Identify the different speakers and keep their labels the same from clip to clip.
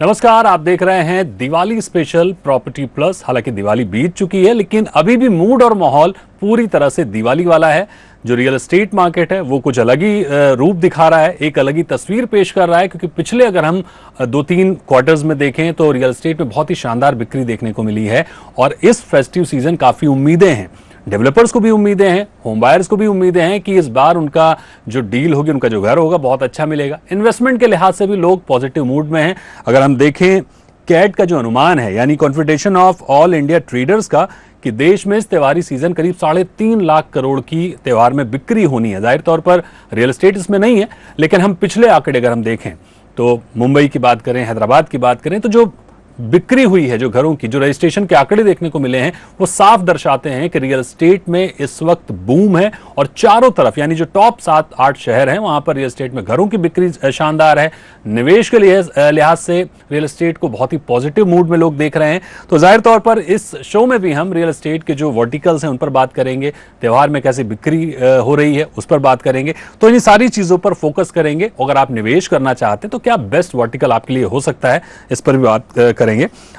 Speaker 1: नमस्कार, आप देख रहे हैं दिवाली स्पेशल प्रॉपर्टी प्लस। हालांकि दिवाली बीत चुकी है लेकिन अभी भी मूड और माहौल पूरी तरह से दिवाली वाला है। जो रियल एस्टेट मार्केट है वो कुछ अलग ही रूप दिखा रहा है, एक अलग ही तस्वीर पेश कर रहा है। क्योंकि पिछले अगर हम 2-3 क्वार्टर्स में देखें तो रियल एस्टेट में बहुत ही शानदार बिक्री देखने को मिली है और इस फेस्टिव सीजन काफी उम्मीदें हैं। डेवलपर्स को भी उम्मीदें हैं, होम बायर्स को भी उम्मीदें हैं कि इस बार उनका जो डील होगी, उनका जो घर होगा बहुत अच्छा मिलेगा। इन्वेस्टमेंट के लिहाज से भी लोग पॉजिटिव मूड में हैं। अगर हम देखें कैट का जो अनुमान है, यानी confederation of all India traders का, कि देश में इस त्योहारी सीजन करीब 3.5 लाख करोड़ की त्योहार में बिक्री होनी है। जाहिर तौर पर रियल एस्टेट इसमें नहीं है, लेकिन हम पिछले आंकड़े अगर हम देखें तो मुंबई की बात करें, हैदराबाद की बात करें, तो जो बिक्री हुई है, जो घरों की जो रजिस्ट्रेशन के आंकड़े देखने को मिले हैं, वो साफ दर्शाते हैं कि रियल एस्टेट में इस वक्त बूम है। और चारों तरफ यानी जो टॉप 7-8 शहर हैं वहां पर रियल एस्टेट में घरों की बिक्री शानदार है। निवेश के लिहाज से रियल एस्टेट को बहुत ही पॉजिटिव मूड में लोग देख रहे हैं। तो जाहिर तौर पर इस शो में भी हम रियल एस्टेट के जो वर्टिकल्स हैं उन पर बात करेंगे, त्यौहार में कैसे बिक्री हो रही है उस पर बात करेंगे। तो इन सारी चीजों पर फोकस करेंगे। अगर आप निवेश करना चाहते हैं तो क्या बेस्ट वर्टिकल आपके लिए हो सकता है, इस पर भी बात करेंगे।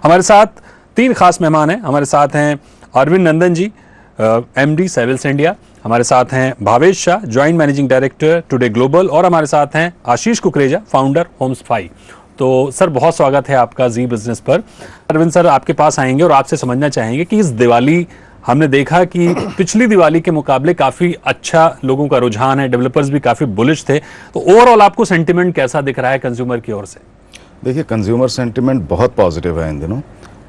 Speaker 1: हमारे साथ 3 खास मेहमान हैं। हमारे साथ हैं अरविंद नंदन जी, एमडी सेविल्स इंडिया। हमारे साथ हैं Bhavesh Shah, joint managing director today global. और हमारे साथ हैं आशीष कुकरेजा, फाउंडर होम्सफाई। तो सर, बहुत स्वागत है आपका जी बिजनेस पर। अरविंद सर, आपके पास आएंगे और आपसे समझना चाहेंगे कि इस दिवाली हमने देखा कि पिछली दिवाली के मुकाबले काफी अच्छा लोगों का रुझान है, डेवलपर्स भी काफी बुलिश थे। तो ओवरऑल आपको सेंटिमेंट कैसा दिख रहा है कंज्यूमर की ओर से?
Speaker 2: देखिए, कंज्यूमर सेंटिमेंट बहुत पॉजिटिव है इन दिनों,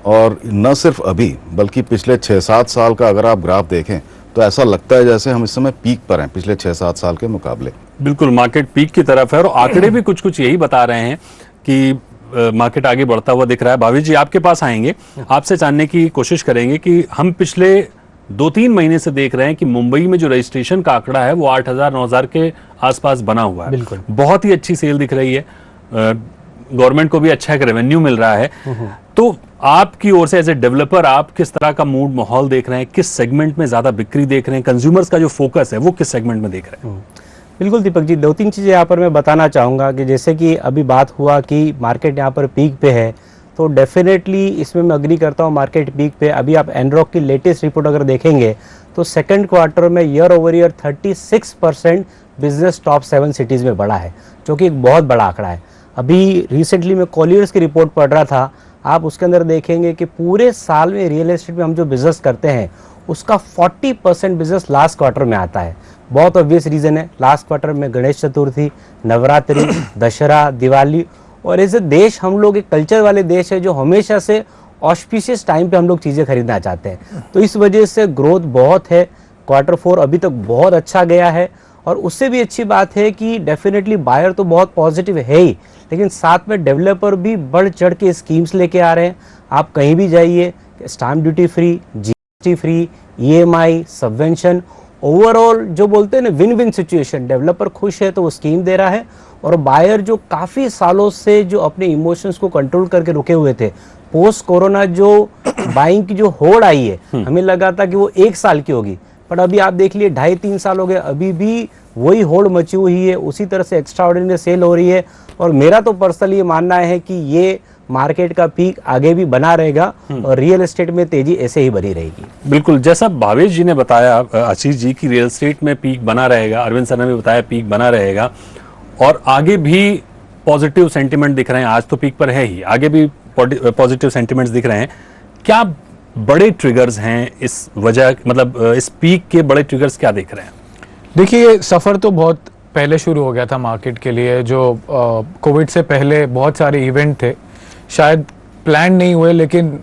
Speaker 2: और न सिर्फ अभी बल्कि पिछले 6-7 साल का अगर आप ग्राफ देखें तो ऐसा लगता है जैसे हम इस समय पीक पर हैं पिछले 6-7 साल के मुकाबले।
Speaker 1: बिल्कुल, मार्केट पीक की तरफ है और आंकड़े भी कुछ यही बता रहे हैं कि मार्केट आगे बढ़ता हुआ दिख रहा है। भावेश जी, आपके पास आएंगे, आपसे जानने की कोशिश करेंगे कि हम पिछले 2-3 महीने से देख रहे हैं कि मुंबई में जो रजिस्ट्रेशन का आंकड़ा है वो 8,000-9,000 के आसपास बना हुआ है।
Speaker 3: बिल्कुल,
Speaker 1: बहुत ही अच्छी सेल दिख रही है, गवर्नमेंट को भी अच्छा एक रेवेन्यू मिल रहा है। तो आपकी ओर से एज ए डेवलपर आप किस तरह का मूड माहौल देख रहे हैं? किस सेगमेंट में ज्यादा बिक्री देख रहे हैं? कंज्यूमर्स का जो फोकस है वो किस सेगमेंट में देख रहे हैं?
Speaker 3: बिल्कुल दीपक जी, 2-3 चीज़ें यहाँ पर मैं बताना चाहूँगा कि जैसे कि अभी बात हुआ कि मार्केट यहाँ पर पीक पे है, तो डेफिनेटली इसमें मैं अग्री करता हूँ, मार्केट पीक पे। अभी आप एनरॉक की लेटेस्ट रिपोर्ट अगर देखेंगे तो सेकंड क्वार्टर में year over year 36% business top 7 cities में बढ़ा है, जो कि एक बहुत बड़ा आंकड़ा है। अभी रिसेंटली मैं कॉलियर्स की रिपोर्ट पढ़ रहा था, आप उसके अंदर देखेंगे कि पूरे साल में रियल एस्टेट में हम जो बिजनेस करते हैं उसका 40% बिजनेस लास्ट क्वार्टर में आता है। बहुत ऑब्वियस रीज़न है, लास्ट क्वार्टर में गणेश चतुर्थी, नवरात्रि, दशहरा, दिवाली, और एज ए देश हम लोग एक कल्चर वाले देश है जो हमेशा से ऑस्पिशियस टाइम पे हम लोग चीज़ें खरीदना चाहते हैं। तो इस वजह से ग्रोथ बहुत है। Q4 अभी तक बहुत अच्छा गया है, और उससे भी अच्छी बात है कि डेफिनेटली बायर तो बहुत पॉजिटिव है ही, लेकिन साथ में डेवलपर भी बढ़ चढ़ के स्कीम्स लेके आ रहे हैं। आप कहीं भी जाइए, stamp duty free, GST free, EMI, subvention, overall जो बोलते हैं ना विन विन सिचुएशन। डेवलपर खुश है तो वो स्कीम दे रहा है, और बायर जो काफ़ी सालों से जो अपने इमोशंस को कंट्रोल करके रुके हुए थे, पोस्ट कोरोना जो बाइंग की जो होड़ आई है, हमें लगा था कि वो 1 साल की होगी, पर अभी आप देख लिए 2.5-3 साल हो गए, अभी भी वही होड़ मची हुई है। उसी तरह से एक्स्ट्रा ऑर्डिनरी सेल हो रही है, और मेरा तो पर्सनली ये मानना है कि ये मार्केट का पीक आगे भी बना रहेगा और रियल एस्टेट में तेजी ऐसे ही बनी रहेगी।
Speaker 1: बिल्कुल, जैसा भावेश जी ने बताया, आशीष जी, की रियल एस्टेट में पीक बना रहेगा, अरविंद सर ने भी बताया पीक बना रहेगा, और आगे भी पॉजिटिव सेंटिमेंट दिख रहे हैं। आज तो पीक पर है ही, आगे भी पॉजिटिव सेंटिमेंट्स दिख रहे हैं। क्या बड़े ट्रिगर्स हैं इस वजह, मतलब इस पीक के बड़े ट्रिगर्स क्या दिख रहे हैं?
Speaker 4: देखिए, सफ़र तो बहुत पहले शुरू हो गया था मार्केट के लिए। जो कोविड से पहले बहुत सारे इवेंट थे, शायद प्लान नहीं हुए, लेकिन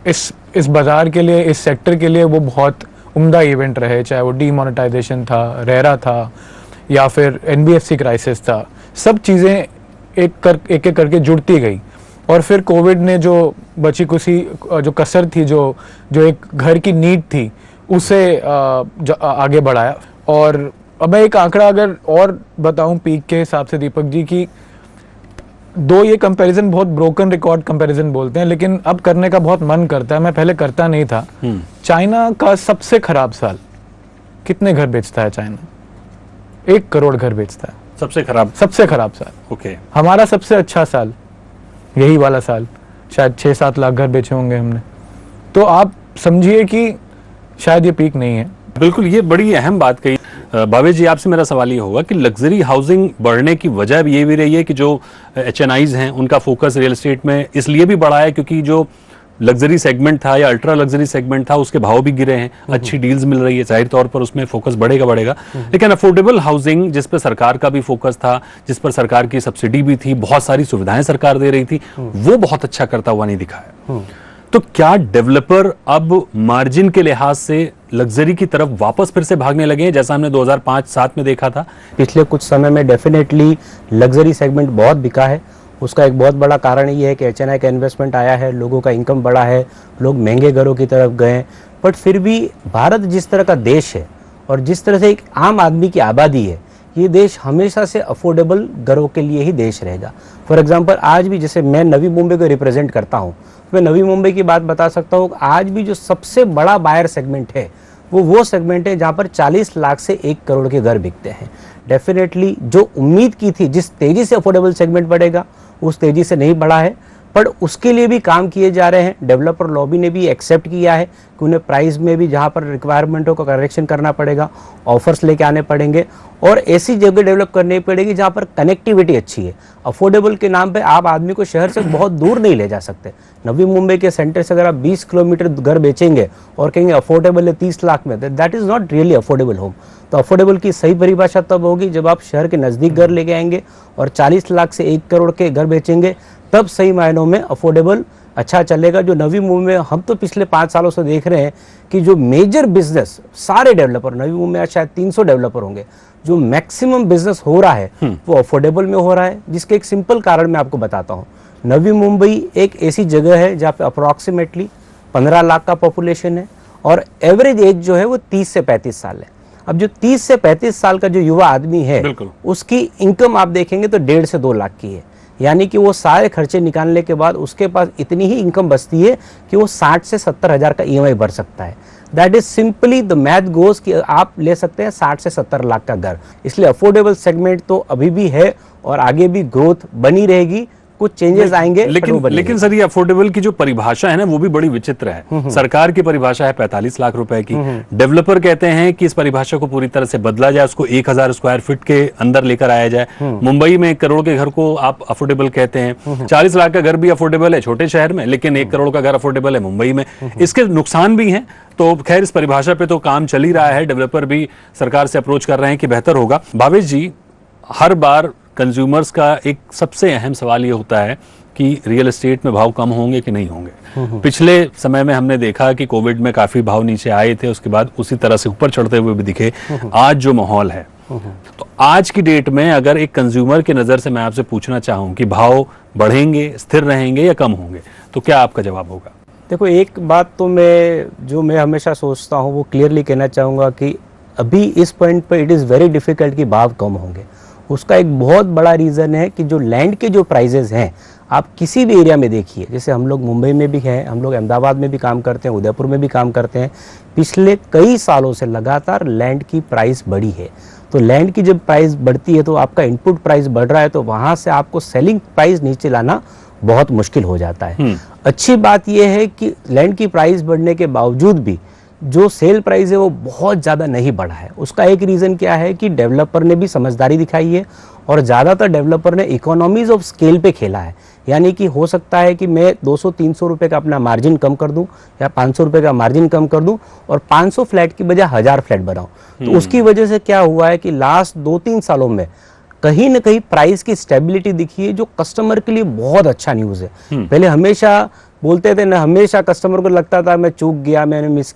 Speaker 4: इस बाज़ार के लिए, इस सेक्टर के लिए वो बहुत उम्दा इवेंट रहे। चाहे वो डीमोनेटाइजेशन था, रेरा था, या फिर NBFC क्राइसिस था। सब चीज़ें एक एक करके जुड़ती गई, और फिर कोविड ने जो बची कुछ जो कसर थी, जो एक घर की नीड थी, उसे आगे बढ़ाया। और अब मैं एक आंकड़ा अगर और बताऊं पीक के हिसाब से दीपक जी, की ये कंपैरिजन बहुत ब्रोकन रिकॉर्ड कंपैरिजन बोलते हैं, लेकिन अब करने का बहुत मन करता है, मैं पहले करता नहीं था। चाइना का सबसे खराब साल, कितने घर बेचता है चाइना? 1 करोड़ घर बेचता है।
Speaker 1: सबसे खराब
Speaker 4: साल।
Speaker 1: ओके।
Speaker 4: हमारा सबसे अच्छा साल यही वाला साल शायद 6-7 लाख घर बेचे होंगे हमने। तो आप समझिए कि शायद ये पीक नहीं है।
Speaker 1: बिल्कुल, ये बड़ी अहम बात कही। भावेश जी, आपसे मेरा सवाल ये होगा कि लग्जरी हाउसिंग बढ़ने की वजह ये भी रही है कि जो HNIs हैं उनका फोकस रियल एस्टेट में इसलिए भी बढ़ा है क्योंकि जो लग्जरी सेगमेंट था या अल्ट्रा लग्जरी सेगमेंट था उसके भाव भी गिरे हैं, अच्छी डील्स मिल रही है, जाहिर तौर पर उसमें फोकस बढ़ेगा। लेकिन अफोर्डेबल हाउसिंग जिस पर सरकार का भी फोकस था, जिस पर सरकार की सब्सिडी भी थी, बहुत सारी सुविधाएं सरकार दे रही थी, वो बहुत अच्छा करता हुआ नहीं दिखा है। तो क्या डेवलपर अब मार्जिन के लिहाज से लग्जरी की तरफ वापस फिर से भागने लगे हैं जैसा हमने 2005-7 में देखा था?
Speaker 3: पिछले कुछ समय में डेफिनेटली लग्जरी सेगमेंट बहुत बिका है। उसका एक बहुत बड़ा कारण ये है कि HNI का इन्वेस्टमेंट आया है, लोगों का इनकम बढ़ा है, लोग महंगे घरों की तरफ गए। बट फिर भी भारत जिस तरह का देश है और जिस तरह से एक आम आदमी की आबादी है, ये देश हमेशा से अफोर्डेबल घरों के लिए ही देश रहेगा। फॉर एग्जांपल आज भी जैसे मैं नवी मुंबई को रिप्रेजेंट करता हूँ, मैं नवी मुंबई की बात बता सकता हूँ। आज भी जो सबसे बड़ा बायर सेगमेंट है वो सेगमेंट है जहाँ पर 40 लाख से 1 करोड़ के घर बिकते हैं। डेफिनेटली जो उम्मीद की थी जिस तेज़ी से अफोर्डेबल सेगमेंट बढ़ेगा उस तेज़ी से नहीं बढ़ा है, पर उसके लिए भी काम किए जा रहे हैं। डेवलपर लॉबी ने भी एक्सेप्ट किया है कि उन्हें प्राइस में भी जहां पर रिक्वायरमेंटों का करेक्शन करना पड़ेगा, ऑफर्स लेके आने पड़ेंगे और ऐसी जगह डेवलप करनी पड़ेगी जहां पर कनेक्टिविटी अच्छी है। अफोर्डेबल के नाम पे आप आदमी को शहर से बहुत दूर नहीं ले जा सकते। नवी मुंबई के सेंटर से अगर आप 20 किलोमीटर घर बेचेंगे और कहेंगे अफोर्डेबल है 30 लाख में, that is not really affordable home. तो अफोर्डेबल की सही परिभाषा तब होगी जब आप शहर के नज़दीक घर लेके आएंगे और 40 लाख से 1 करोड़ के घर बेचेंगे, तब सही मायनों में अफोर्डेबल अच्छा चलेगा। जो नवी मुंबई में हम तो पिछले 5 सालों से देख रहे हैं कि जो मेजर बिजनेस सारे डेवलपर, नवी मुंबई में शायद 300 डेवलपर होंगे, जो मैक्सिमम बिजनेस हो रहा है वो अफोर्डेबल में हो रहा है। जिसके एक सिंपल कारण मैं आपको बताता हूँ। नवी मुंबई एक ऐसी जगह है जहाँ पे अप्रॉक्सीमेटली 15 लाख का पॉपुलेशन है और एवरेज एज जो है वो 30 से 35 साल है। अब जो 30 से 35 साल का जो युवा आदमी है उसकी इनकम आप देखेंगे तो 1.5 से 2 लाख की है। यानी कि वो सारे खर्चे निकालने के बाद उसके पास इतनी ही इनकम बचती है कि वो 60 से 70 हज़ार का EMI भर सकता है। That is simply the math goes कि आप ले सकते हैं 60 से 70 लाख का घर। इसलिए अफोर्डेबल सेगमेंट तो अभी भी है और आगे भी ग्रोथ बनी रहेगी। कुछ चेंजेस आएंगे
Speaker 1: लेकिन सर ये अफोर्डेबल की जो परिभाषा है ना वो भी बड़ी विचित्र है। सरकार की परिभाषा है 45 लाख रुपए की। डेवलपर कहते हैं कि इस परिभाषा को पूरी तरह से बदला जाए, उसको 1000 स्क्वायर फीट के अंदर लेकर आया जाए। मुंबई में 1 करोड़ के घर को आप अफोर्डेबल कहते हैं। 40 लाख का घर भी अफोर्डेबल है छोटे शहर में, लेकिन 1 करोड़ का घर अफोर्डेबल है मुंबई में। इसके नुकसान भी हैं। तो खैर इस परिभाषा पे तो काम चल ही रहा है, डेवलपर भी सरकार से अप्रोच कर रहे हैं कि बेहतर होगा। भावेश जी, हर बार कंज्यूमर्स का एक सबसे अहम सवाल ये होता है कि रियल एस्टेट में भाव कम होंगे कि नहीं होंगे। पिछले समय में हमने देखा कि कोविड में काफी भाव नीचे आए थे, उसके बाद उसी तरह से ऊपर चढ़ते हुए भी दिखे। आज जो माहौल है, तो आज की डेट में अगर एक कंज्यूमर की नजर से मैं आपसे पूछना चाहूं कि भाव बढ़ेंगे, स्थिर रहेंगे या कम होंगे, तो क्या आपका जवाब होगा?
Speaker 3: देखो, एक बात तो मैं हमेशा सोचता हूँ वो क्लियरली कहना चाहूँगा कि अभी इस पॉइंट पर इट इज़ वेरी डिफिकल्ट कि भाव कम होंगे। उसका एक बहुत बड़ा रीज़न है कि जो लैंड के जो प्राइजेज हैं, आप किसी भी एरिया में देखिए, जैसे हम लोग मुंबई में भी हैं, हम लोग अहमदाबाद में भी काम करते हैं, उदयपुर में भी काम करते हैं, पिछले कई सालों से लगातार लैंड की प्राइस बढ़ी है। तो लैंड की जब प्राइस बढ़ती है तो आपका इनपुट प्राइस बढ़ रहा है, तो वहाँ से आपको सेलिंग प्राइस नीचे लाना बहुत मुश्किल हो जाता है। अच्छी बात यह है कि लैंड की प्राइस बढ़ने के बावजूद भी जो सेल प्राइस है वो बहुत ज़्यादा नहीं बढ़ा है। उसका एक रीज़न क्या है कि डेवलपर ने भी समझदारी दिखाई है और ज़्यादातर डेवलपर ने इकोनॉमीज ऑफ स्केल पे खेला है। यानी कि हो सकता है कि मैं 200-300 रुपये का अपना मार्जिन कम कर दूं या 500 रुपये का मार्जिन कम कर दूं और 500 फ्लैट की बजाय 1000 फ्लैट बनाऊं। तो उसकी वजह से क्या हुआ है कि लास्ट 2-3 सालों में कहीं ना कहीं प्राइस की स्टेबिलिटी दिखी है, जो कस्टमर के लिए बहुत अच्छा न्यूज़ है। पहले हमेशा बोलते थे ना, हमेशा कस्टमर को लगता था मैं चूक गया, मैंने मिस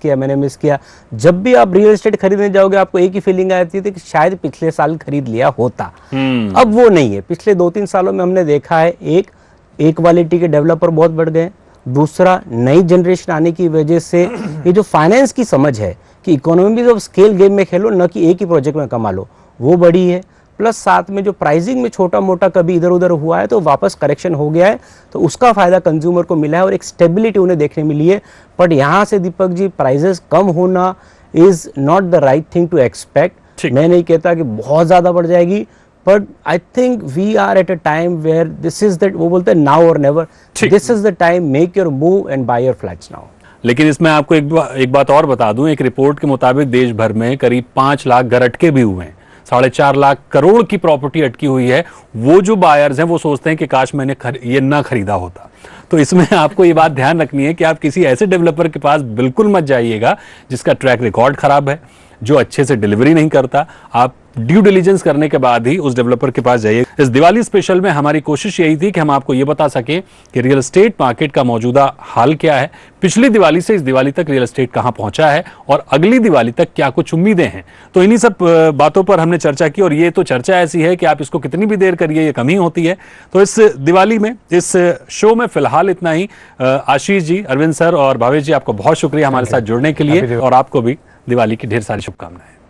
Speaker 3: किया। जब भी आप रियल एस्टेट खरीदने जाओगे आपको एक ही फीलिंग आती थी कि शायद पिछले साल खरीद लिया होता। अब वो नहीं है। पिछले 2-3 सालों में हमने देखा है एक क्वालिटी के डेवलपर बहुत बढ़ गए। दूसरा, नई जनरेशन आने की वजह से ये जो फाइनेंस की समझ है कि इकोनॉमीज ऑफ स्केल गेम में खेलो, न कि एक ही प्रोजेक्ट में कमा लो, वो बड़ी है। प्लस साथ में जो प्राइसिंग में छोटा मोटा कभी इधर उधर हुआ है तो वापस करेक्शन हो गया है, तो उसका फायदा कंज्यूमर को मिला है और एक स्टेबिलिटी उन्हें देखने मिली है। बट यहाँ से दीपक जी, प्राइसेस कम होना is not the right thing to expect. मैं नहीं कहता कि बहुत ज़्यादा बढ़ जाएगी, but I think we are at a time where this is that, वो बोलते हैं now or never,
Speaker 1: ठीक।
Speaker 3: this is the time, make your move and buy your flats now.
Speaker 1: लेकिन इसमें आपको एक बात और बता दूं, एक रिपोर्ट के मुताबिक देश भर में करीब 5 लाख घर अटके भी हुए हैं, 4.5 लाख करोड़ की प्रॉपर्टी अटकी हुई है। वो जो बायर्स हैं वो सोचते हैं कि काश मैंने ये ना खरीदा होता। तो इसमें आपको ये बात ध्यान रखनी है कि आप किसी ऐसे डेवलपर के पास बिल्कुल मत जाइएगा जिसका ट्रैक रिकॉर्ड खराब है, जो अच्छे से डिलीवरी नहीं करता। आप ड्यू डिलीजेंस करने के बाद ही उस डेवलपर के पास जाइए। इस दिवाली स्पेशल में हमारी कोशिश यही थी कि हम आपको ये बता सकें कि रियल एस्टेट मार्केट का मौजूदा हाल क्या है, पिछली दिवाली से इस दिवाली तक रियल एस्टेट कहां पहुंचा है और अगली दिवाली तक क्या कुछ उम्मीदें हैं। तो इन्हीं सब बातों पर हमने चर्चा की और ये तो चर्चा ऐसी है कि आप इसको कितनी भी देर करिए ये कमी होती है। तो इस दिवाली में, इस शो में फिलहाल इतना ही। आशीष जी, अरविंद सर और भावेश जी, आपको बहुत शुक्रिया हमारे साथ जुड़ने के लिए, और आपको भी दिवाली की ढेर सारी शुभकामनाएं।